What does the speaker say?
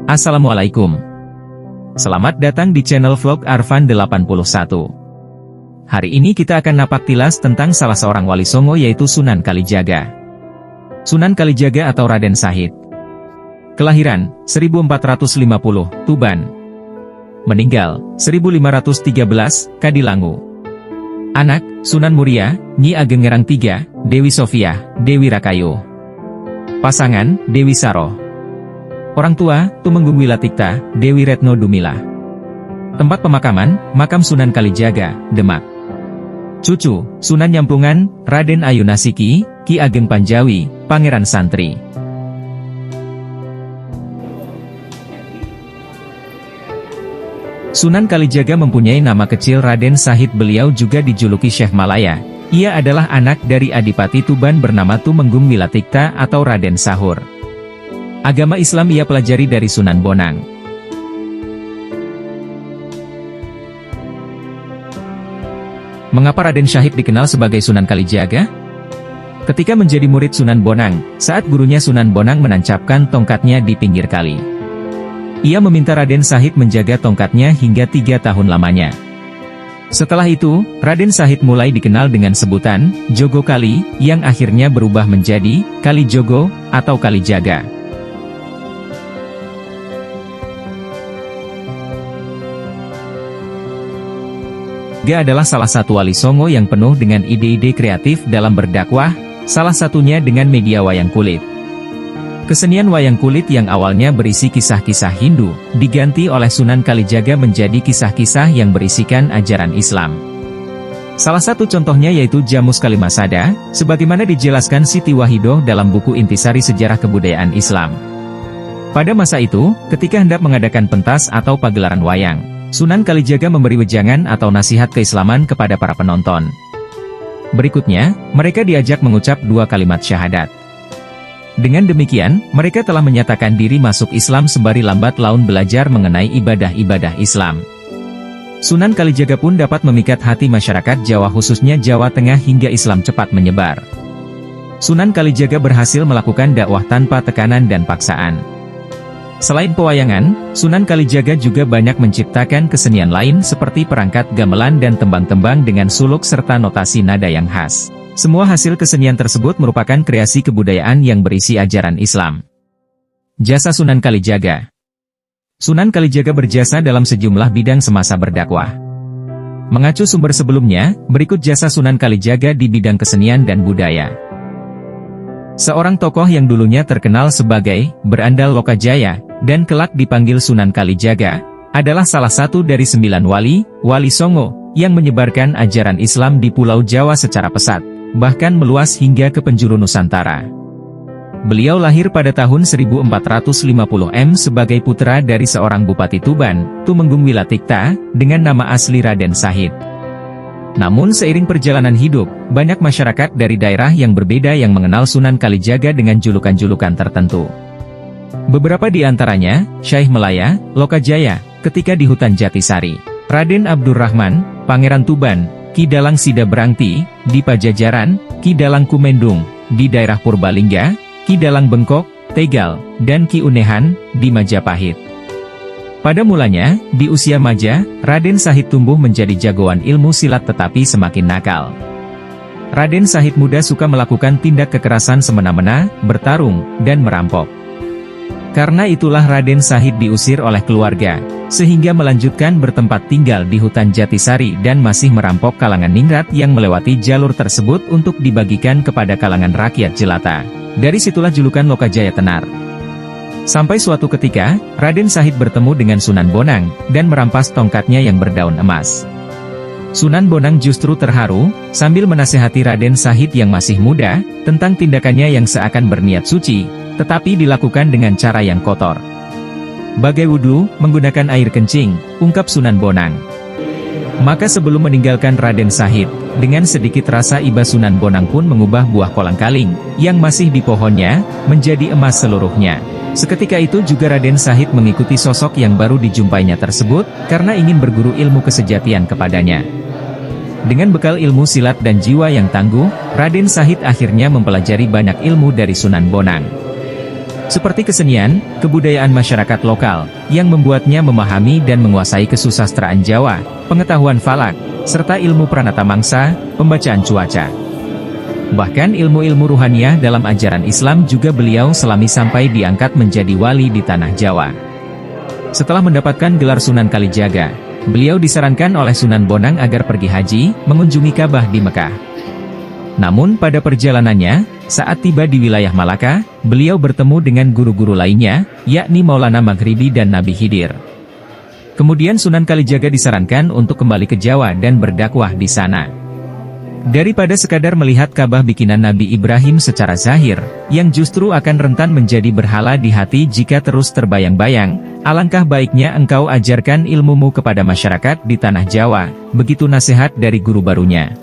Assalamualaikum. Selamat datang di channel vlog Arfan 81. Hari ini kita akan napak tilas tentang salah seorang wali Songo yaitu Sunan Kalijaga. Sunan Kalijaga atau Raden Shahid. Kelahiran 1450, Tuban. Meninggal 1513, Kadilangu. Anak, Sunan Muria, Nyi Ageng Ngerang III, Dewi Sofia, Dewi Rakayu. Pasangan, Dewi Saro. Orang tua, Tumenggung Wilatikta, Dewi Retno Dumila. Tempat pemakaman, Makam Sunan Kalijaga, Demak. Cucu, Sunan Nyamplungan, Raden Ayunasiki, Ki Ageng Panjawi, Pangeran Santri. Sunan Kalijaga mempunyai nama kecil Raden Shahid. Beliau juga dijuluki Syekh Malaya. Ia adalah anak dari Adipati Tuban bernama Tumenggung Wilatikta atau Raden Sahur. Agama Islam ia pelajari dari Sunan Bonang. Mengapa Raden Shahid dikenal sebagai Sunan Kalijaga? Ketika menjadi murid Sunan Bonang, saat gurunya Sunan Bonang menancapkan tongkatnya di pinggir kali, ia meminta Raden Shahid menjaga tongkatnya hingga 3 tahun lamanya. Setelah itu, Raden Shahid mulai dikenal dengan sebutan Jogo Kali, yang akhirnya berubah menjadi Kali Jogo atau Kalijaga. Dia adalah salah satu wali Songo yang penuh dengan ide-ide kreatif dalam berdakwah, salah satunya dengan media wayang kulit. Kesenian wayang kulit yang awalnya berisi kisah-kisah Hindu, diganti oleh Sunan Kalijaga menjadi kisah-kisah yang berisikan ajaran Islam. Salah satu contohnya yaitu Jamus Kalimasada, sebagaimana dijelaskan Siti Wahidoh dalam buku Intisari Sejarah Kebudayaan Islam. Pada masa itu, ketika hendak mengadakan pentas atau pagelaran wayang, Sunan Kalijaga memberi wejangan atau nasihat keislaman kepada para penonton. Berikutnya, mereka diajak mengucap 2 kalimat syahadat. Dengan demikian, mereka telah menyatakan diri masuk Islam sembari lambat laun belajar mengenai ibadah-ibadah Islam. Sunan Kalijaga pun dapat memikat hati masyarakat Jawa khususnya Jawa Tengah hingga Islam cepat menyebar. Sunan Kalijaga berhasil melakukan dakwah tanpa tekanan dan paksaan. Selain pewayangan, Sunan Kalijaga juga banyak menciptakan kesenian lain seperti perangkat gamelan dan tembang-tembang dengan suluk serta notasi nada yang khas. Semua hasil kesenian tersebut merupakan kreasi kebudayaan yang berisi ajaran Islam. Jasa Sunan Kalijaga. Sunan Kalijaga berjasa dalam sejumlah bidang semasa berdakwah. Mengacu sumber sebelumnya, berikut jasa Sunan Kalijaga di bidang kesenian dan budaya. Seorang tokoh yang dulunya terkenal sebagai berandal Lokajaya, dan kelak dipanggil Sunan Kalijaga, adalah salah satu dari 9 wali Songo, yang menyebarkan ajaran Islam di Pulau Jawa secara pesat, bahkan meluas hingga ke penjuru Nusantara. Beliau lahir pada tahun 1450 sebagai putra dari seorang Bupati Tuban, Tumenggung Wilatikta, dengan nama asli Raden Shahid. Namun seiring perjalanan hidup, banyak masyarakat dari daerah yang berbeda yang mengenal Sunan Kalijaga dengan julukan-julukan tertentu. Beberapa di antaranya, Syekh Malaya, Lokajaya, ketika di hutan Jatisari, Raden Abdurrahman, Pangeran Tuban, Ki Dalang Sida Berangti, di Pajajaran, Ki Dalang Kumendung, di daerah Purbalingga, Ki Dalang Bengkok, Tegal, dan Ki Unehan, di Majapahit. Pada mulanya, di usia maja, Raden Shahid tumbuh menjadi jagoan ilmu silat tetapi semakin nakal. Raden Shahid muda suka melakukan tindak kekerasan semena-mena, bertarung, dan merampok. Karena itulah Raden Shahid diusir oleh keluarga, sehingga melanjutkan bertempat tinggal di hutan Jatisari dan masih merampok kalangan ningrat yang melewati jalur tersebut untuk dibagikan kepada kalangan rakyat jelata. Dari situlah julukan Lokajaya tenar. Sampai suatu ketika, Raden Shahid bertemu dengan Sunan Bonang, dan merampas tongkatnya yang berdaun emas. Sunan Bonang justru terharu, sambil menasihati Raden Shahid yang masih muda, tentang tindakannya yang seakan berniat suci, tetapi dilakukan dengan cara yang kotor. Bagai wudhu, menggunakan air kencing, ungkap Sunan Bonang. Maka sebelum meninggalkan Raden Shahid, dengan sedikit rasa iba Sunan Bonang pun mengubah buah kolang-kaling, yang masih di pohonnya, menjadi emas seluruhnya. Seketika itu juga Raden Shahid mengikuti sosok yang baru dijumpainya tersebut, karena ingin berguru ilmu kesejatian kepadanya. Dengan bekal ilmu silat dan jiwa yang tangguh, Raden Shahid akhirnya mempelajari banyak ilmu dari Sunan Bonang. seperti kesenian, kebudayaan masyarakat lokal, yang membuatnya memahami dan menguasai kesusastraan Jawa, pengetahuan falak, serta ilmu pranata mangsa, pembacaan cuaca. Bahkan ilmu-ilmu ruhaniah dalam ajaran Islam juga beliau selami sampai diangkat menjadi wali di tanah Jawa. Setelah mendapatkan gelar Sunan Kalijaga, beliau disarankan oleh Sunan Bonang agar pergi haji, mengunjungi Ka'bah di Mekah. Namun pada perjalanannya, saat tiba di wilayah Malaka, beliau bertemu dengan guru-guru lainnya, yakni Maulana Maghribi dan Nabi Khidir. Kemudian Sunan Kalijaga disarankan untuk kembali ke Jawa dan berdakwah di sana. Daripada sekadar melihat Ka'bah bikinan Nabi Ibrahim secara zahir, yang justru akan rentan menjadi berhala di hati jika terus terbayang-bayang, alangkah baiknya engkau ajarkan ilmumu kepada masyarakat di tanah Jawa, begitu nasihat dari guru barunya.